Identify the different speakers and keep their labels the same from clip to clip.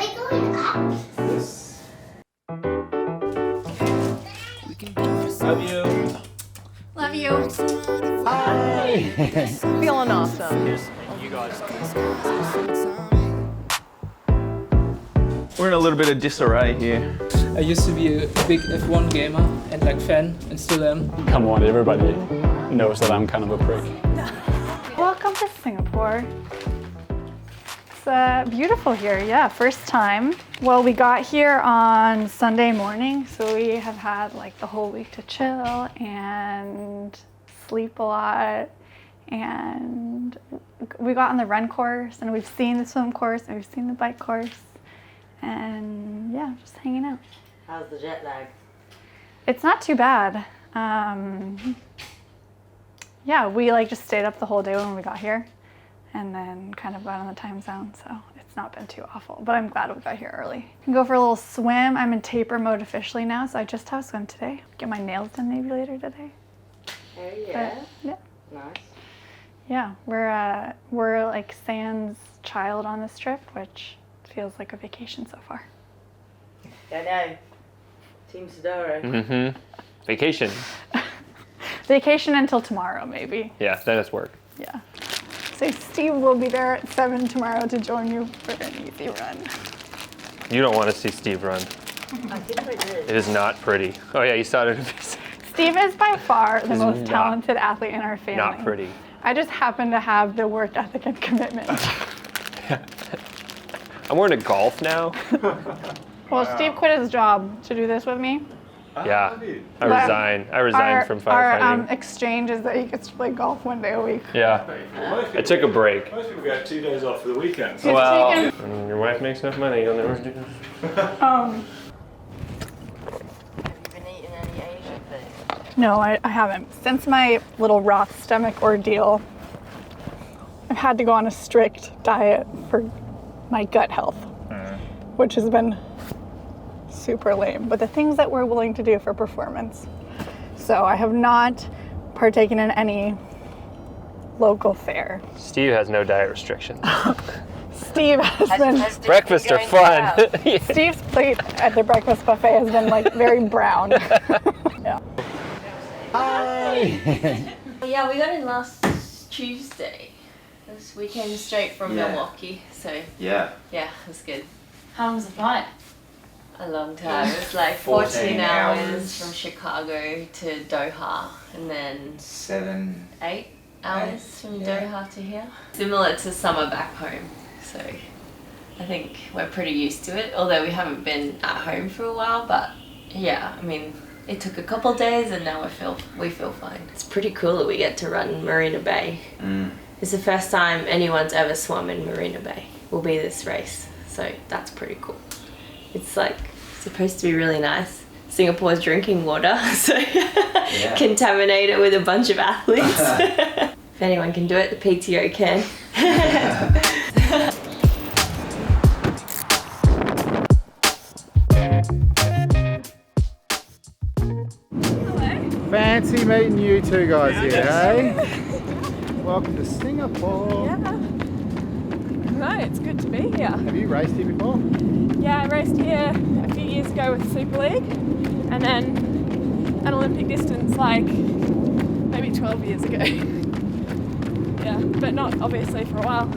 Speaker 1: we going up?
Speaker 2: Yes. Love you.
Speaker 3: Love you.
Speaker 2: Hi.
Speaker 4: Feeling awesome.
Speaker 2: You guys. We're in a little bit of disarray here.
Speaker 5: I used to be a big F1 gamer and like fan, and still am.
Speaker 6: Come on, everybody knows that I'm kind of a prick.
Speaker 4: Welcome to Singapore. It's beautiful here, yeah, first time. Well, we got here on Sunday morning, so we have had like the whole week to chill and sleep a lot. And we got on the run course, and we've seen the swim course, and we've seen the bike course. And yeah, just hanging out.
Speaker 7: How's the jet lag?
Speaker 4: It's not too bad. Yeah, we like just stayed up the whole day when we got here and then kind of got on the time zone, so it's not been too awful, but I'm glad we got here early. Can go for a little swim. I'm in taper mode officially now, so I just have a swim today. Get my nails done maybe later today.
Speaker 7: Oh yeah?
Speaker 4: But, yeah.
Speaker 7: Nice.
Speaker 4: Yeah, we're like sans child on this trip, which feels like a vacation so far.
Speaker 7: I know. Team Sodaro.
Speaker 8: Mm-hmm. Vacation.
Speaker 4: Vacation until tomorrow, maybe.
Speaker 8: Yeah, then it's work.
Speaker 4: Yeah. So Steve will be there at 7 tomorrow to join you for an easy run.
Speaker 8: You don't want to see Steve run.
Speaker 7: I think I did.
Speaker 8: It is not pretty. Oh yeah, you saw it in a piece.
Speaker 4: Steve is by far the most
Speaker 8: not-
Speaker 4: talented athlete in our family.
Speaker 8: Not pretty.
Speaker 4: I just happen to have the work ethic and commitment.
Speaker 8: I'm wearing a golf now.
Speaker 4: Well, Steve quit his job to do this with me.
Speaker 8: Yeah, I
Speaker 4: But
Speaker 8: resigned. I resigned from firefighting.
Speaker 4: Our exchange is that he gets to play golf one day a week.
Speaker 8: Yeah, I took a break.
Speaker 2: Most people get 2 days off for the weekend.
Speaker 4: He's
Speaker 8: Well,
Speaker 4: taken-
Speaker 8: when your wife makes enough money, you'll never do this.
Speaker 7: Have you been eating any Asian things?
Speaker 4: No, I haven't. Since my little Roth stomach ordeal, I've had to go on a strict diet for my gut health, which has been super lame, but the things that we're willing to do for performance. So I have not partaken in any local fare.
Speaker 8: Steve has no diet restrictions.
Speaker 4: Steve has been,
Speaker 7: Has Steve
Speaker 8: Breakfasts
Speaker 7: been
Speaker 8: are
Speaker 7: going
Speaker 8: fun.
Speaker 7: well?
Speaker 4: Steve's plate at the breakfast buffet has been like very brown. Yeah.
Speaker 2: Hi.
Speaker 3: Yeah, we got in last Tuesday. We came straight from Milwaukee, so
Speaker 2: Yeah.
Speaker 3: yeah, it was good. How long was the flight? A long time. It was like
Speaker 2: 14
Speaker 3: 14
Speaker 2: hours.
Speaker 3: hours from Chicago to Doha, and then
Speaker 2: 7.
Speaker 3: 8 hours from Doha to here. Similar to summer back home, so I think we're pretty used to it, although we haven't been at home for a while, but yeah, I mean, it took a couple days and now we feel fine. It's pretty cool that we get to run Marina Bay. It's the first time anyone's ever swum in Marina Bay, will be this race, so that's pretty cool. It's like supposed to be really nice. Singapore's drinking water, so contaminate it with a bunch of athletes. If anyone can do it, the PTO can.
Speaker 2: Fancy meeting you two guys here, hey? Welcome to Singapore.
Speaker 9: Yeah. No, it's good to be here.
Speaker 2: Have you raced here before?
Speaker 9: Yeah, I raced here a few years ago with Super League, and then an Olympic distance like maybe 12 years ago. Yeah, but not obviously for a while.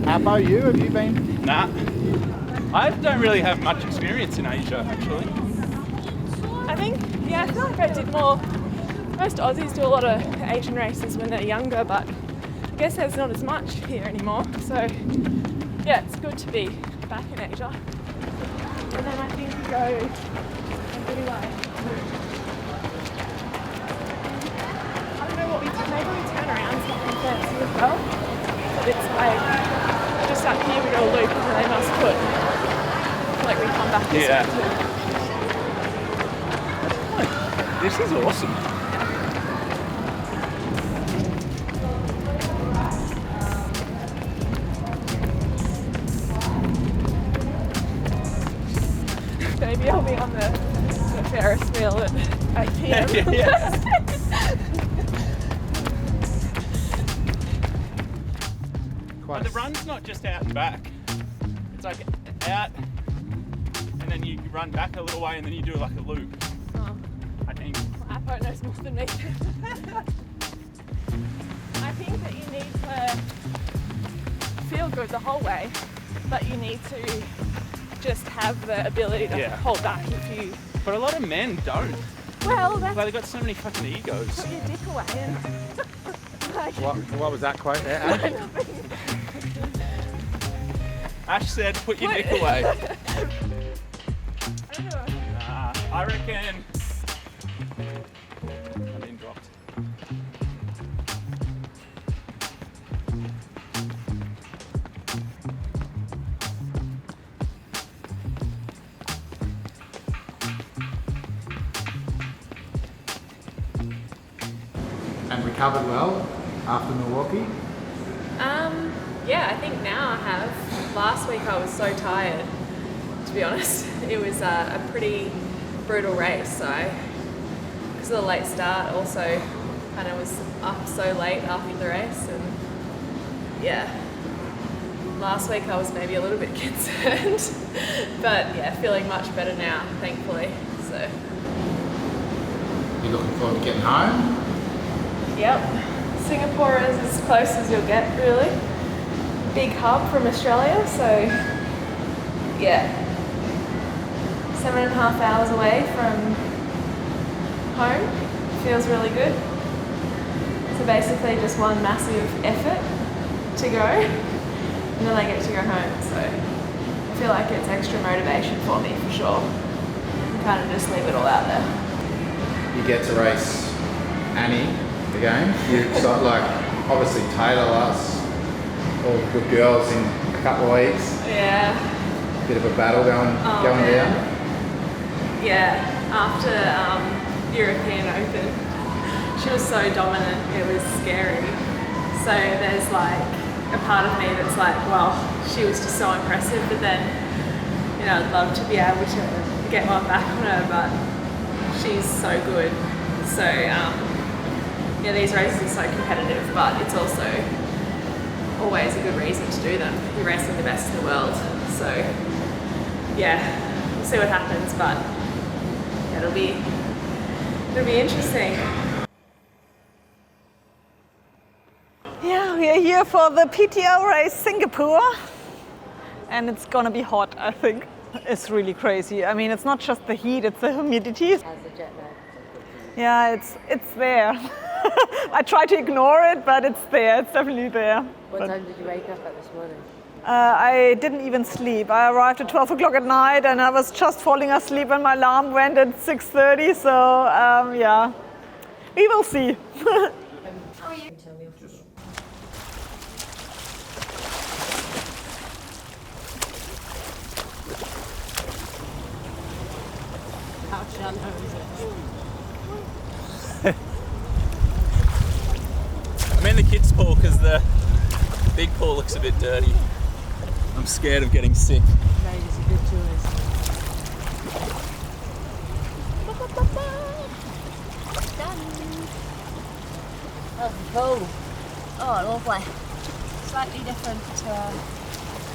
Speaker 2: How about you? Have you been?
Speaker 10: Nah, I don't really have much experience in Asia actually.
Speaker 9: I think, yeah, I feel like I did more. Most Aussies do a lot of Asian races when they're younger, but I guess there's not as much here anymore. So yeah, it's good to be back in Asia. And then I think we go anyway. I don't know what we do. Maybe we turn around something fancy as well. But it's like just up here we go a loop and then they must put like we come back this way too.
Speaker 10: This is awesome.
Speaker 9: Maybe I'll be on the Ferris wheel at 8 p.m.
Speaker 10: But the run's not just out and back. It's like out, and then you run back a little way, and then you do like a loop.
Speaker 9: Oh,
Speaker 10: I think.
Speaker 9: Appo knows more than me. I think that you need to feel good the whole way, but you need to just have the ability to hold back if you...
Speaker 10: But a lot of men don't.
Speaker 9: Well, that's...
Speaker 10: Like, they've got so many fucking egos.
Speaker 9: Put your dick away and... like...
Speaker 2: What was that quote there, Ash?
Speaker 10: Ash said, put your dick away. I reckon... I've been dropped.
Speaker 2: And recovered well after Milwaukee?
Speaker 9: Yeah, I think now I have. Last week I was so tired, to be honest. It was a pretty brutal race, so because of the late start, also kind of was up so late after the race, and yeah, last week I was maybe a little bit concerned, but yeah, feeling much better now, thankfully. So
Speaker 2: You looking forward to getting home?
Speaker 9: yep, Singapore is as close as you'll get, really. Big hub from Australia, so yeah, 7.5 hours away from home. Feels really good. So basically just one massive effort to go, and then I get to go home. So I feel like it's extra motivation for me, for sure. Kind of just leave it all out there.
Speaker 2: You get to race Annie again. You've got like obviously Taylor last, all the good girls in a couple of weeks.
Speaker 9: Yeah.
Speaker 2: Bit of a battle going down.
Speaker 9: Yeah, after European Open, she was so dominant, it was scary. So there's like a part of me that's like, well, she was just so impressive, but then, you know, I'd love to be able to get one back on her, but she's so good. So yeah, these races are so competitive, but it's also always a good reason to do them. You're racing the best in the world. So yeah, we'll see what happens, but yeah, it'll be interesting.
Speaker 1: Yeah, we are here for the PTO race Singapore, and it's gonna be hot, I think. It's really crazy. I mean, it's not just the heat, it's the humidity.
Speaker 7: How's the jet lag?
Speaker 1: Yeah, it's there. I try to ignore it, but it's there. It's definitely there.
Speaker 7: What time did you wake up at this morning?
Speaker 1: I didn't even sleep. I arrived at 12 o'clock at night, and I was just falling asleep when my alarm went at 6:30. So yeah, we will see.
Speaker 7: How are you? Tell me.
Speaker 10: I'm in the kids' pool because the big pool looks a bit dirty. I'm scared of getting sick.
Speaker 7: Mate, it's a good tourist. Done. That's the pool. Oh, lovely. Slightly different to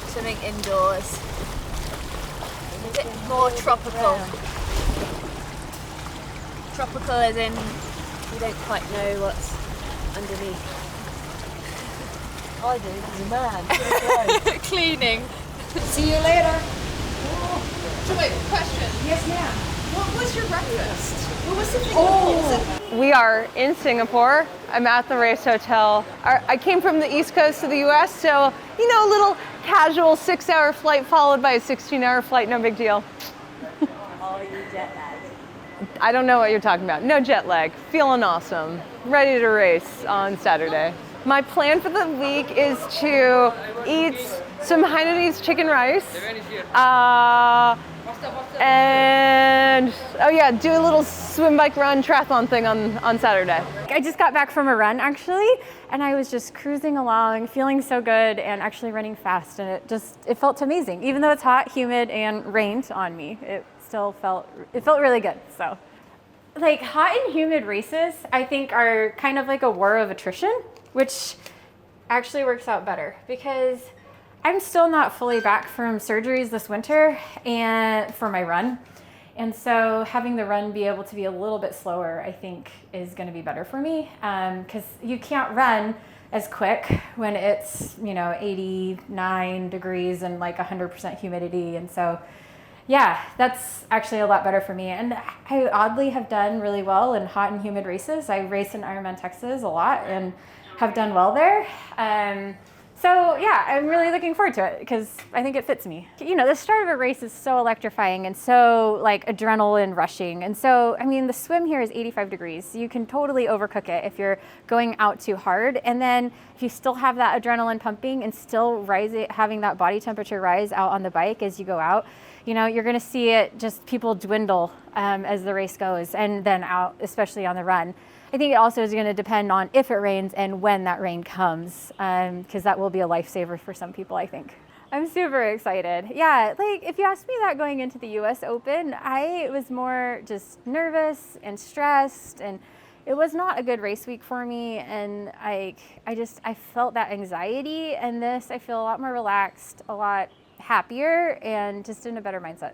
Speaker 7: swimming indoors. A bit more tropical. Tropical as in you don't quite know what's underneath. I do, as a man.
Speaker 9: Cleaning.
Speaker 7: See you later.
Speaker 9: So wait, question.
Speaker 7: Yes, ma'am.
Speaker 9: What was your breakfast? What was the thing?
Speaker 11: We are in Singapore. I'm at the race hotel. I came from the East Coast of the US, so, you know, a little casual 6-hour flight followed by a 16-hour flight, no big deal.
Speaker 7: Are you jet lagged?
Speaker 11: I don't know what you're talking about. No jet lag. Feeling awesome. Ready to race on Saturday. My plan for the week is to eat some Hainanese chicken rice. And oh yeah, do a little swim, bike, run, triathlon thing on Saturday.
Speaker 12: I just got back from a run actually, and I was just cruising along, feeling so good and actually running fast, and it felt amazing. Even though it's hot, humid, and rained on me, it felt really good. So, like hot and humid races, I think are kind of like a war of attrition, which actually works out better because I'm still not fully back from surgeries this winter and for my run. And so having the run be able to be a little bit slower, I think is going to be better for me because you can't run as quick when it's, 89 degrees and like 100% humidity. And so, yeah, that's actually a lot better for me. And I oddly have done really well in hot and humid races. I race in Ironman Texas a lot and have done well there. So yeah, I'm really looking forward to it because I think it fits me. The start of a race is so electrifying and so like adrenaline rushing. And so, the swim here is 85 degrees. You can totally overcook it if you're going out too hard. And then if you still have that adrenaline pumping and still having that body temperature rise out on the bike as you go out, you're gonna see it just people dwindle as the race goes and then out, especially on the run. I think it also is going to depend on if it rains and when that rain comes, because that will be a lifesaver for some people, I think. I'm super excited. Yeah, if you asked me that going into the US Open, I was more just nervous and stressed, and it was not a good race week for me, and I felt that anxiety, and this I feel a lot more relaxed, a lot happier, and just in a better mindset.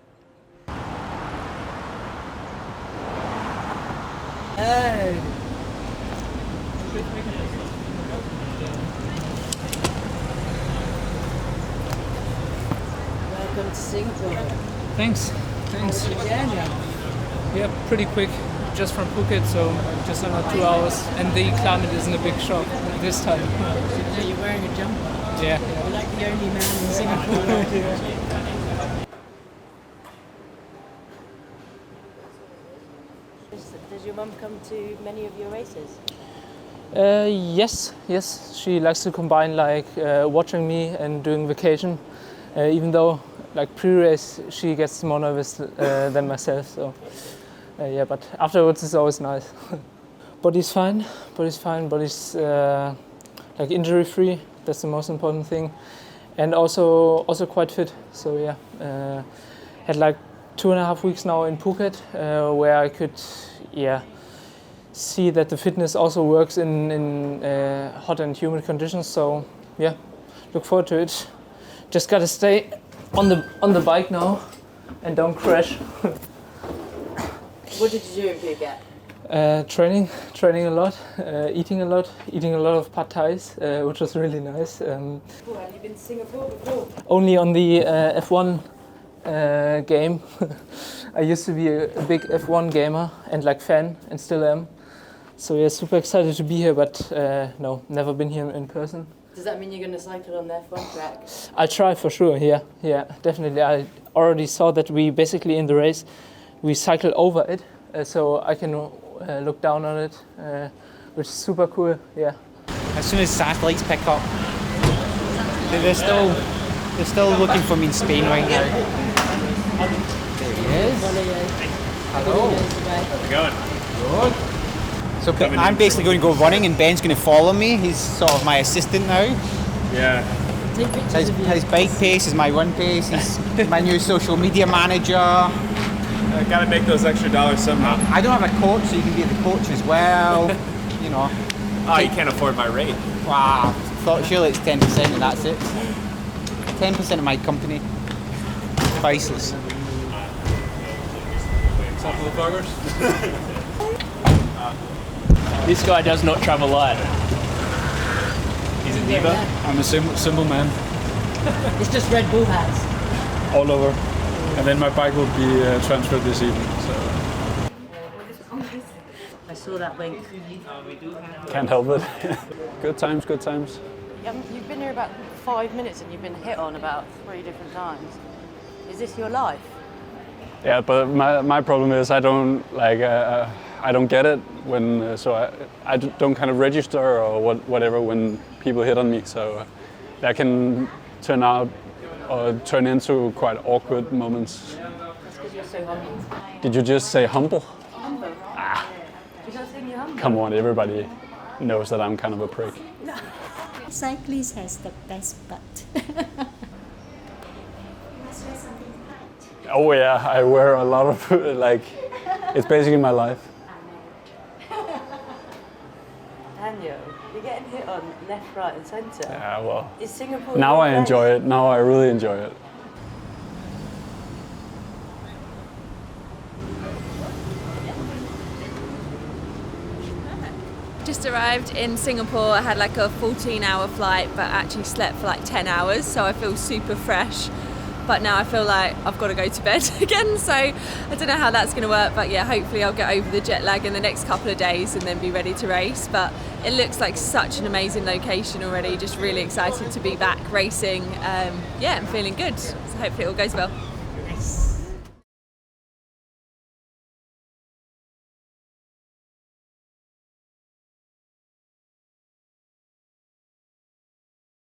Speaker 5: Hey!
Speaker 13: Welcome to Singapore.
Speaker 5: Thanks. Yeah, pretty quick, just from Phuket, so just under 2 hours. And the climate isn't a big shock this time.
Speaker 13: So you're wearing a jumper.
Speaker 5: Yeah.
Speaker 13: You're like the only man in Singapore. Does your mum come to many of your races?
Speaker 5: Yes. She likes to combine watching me and doing vacation. Even though pre-race she gets more nervous than myself. So but afterwards it's always nice. Body's fine. Body's injury free. That's the most important thing, and also quite fit. So yeah, had 2.5 weeks now in Phuket, where I could see that the fitness also works in hot and humid conditions. So yeah, look forward to it. Just gotta stay on the bike now and don't crash.
Speaker 13: What did you do in Phuket?
Speaker 5: Training a lot, eating a lot of pad thais, which was really nice.
Speaker 13: Have you been to Singapore before?
Speaker 5: Only on the F1 game. I used to be a big F1 gamer and fan, and still am. So yeah, super excited to be here, but no, never been here in person.
Speaker 13: Does that mean you're going to cycle on the F1 track?
Speaker 5: I'll try for sure, yeah, definitely. I already saw that we basically in the race, we cycle over it, so I can look down on it, which is super cool, yeah.
Speaker 14: As soon as satellites pick up, they're still looking for me in Spain right now. There he is. Hello.
Speaker 10: How's it going?
Speaker 14: Good. So I'm basically going to go running and Ben's going to follow me. He's sort of my assistant now.
Speaker 10: Yeah.
Speaker 14: His bike pace is my run pace. He's my new social media manager.
Speaker 10: I gotta make those extra dollars somehow.
Speaker 14: I don't have a coach, so you can be the coach as well.
Speaker 10: Oh, you can't afford my rate.
Speaker 14: Wow. Thought surely it's 10% and that's it. 10% of my company. Priceless.
Speaker 10: Couple of buggers.
Speaker 6: This guy does not travel light.
Speaker 10: He's a diva.
Speaker 6: I'm a simple man.
Speaker 13: It's just Red Bull hats.
Speaker 6: All over. And then my bike will be transferred this evening. So.
Speaker 13: I saw that link.
Speaker 6: Can't help it. Good times.
Speaker 13: You've been here about 5 minutes and you've been hit on about 3 different times. Is this your life?
Speaker 6: Yeah, but my problem is I don't I don't get it when so I don't kind of register or whatever when people hit on me. So that can turn into quite awkward moments.
Speaker 13: That's because you're so humble.
Speaker 6: Did you just say humble?
Speaker 13: Humble?
Speaker 6: Ah.
Speaker 13: Did you say you're humble?
Speaker 6: Come on, everybody knows that I'm kind of a prick.
Speaker 13: No. Cyclist has the best butt.
Speaker 6: Oh yeah, I wear a lot of it's basically my life.
Speaker 13: Daniel, video. You're getting hit on left, right, and centre.
Speaker 6: Yeah, well.
Speaker 13: Is Singapore?
Speaker 6: Now
Speaker 13: your
Speaker 6: I
Speaker 13: place?
Speaker 6: enjoy it. Now I really enjoy it.
Speaker 15: Just arrived in Singapore. I had like a 14-hour flight, but actually slept for like 10 hours, so I feel super fresh. But now I feel like I've got to go to bed again, so I don't know how that's going to work, but yeah, hopefully I'll get over the jet lag in the next couple of days and then be ready to race. But it looks like such an amazing location already, just really excited to be back racing. Yeah, I'm feeling good, so hopefully it all goes well.
Speaker 14: Nice.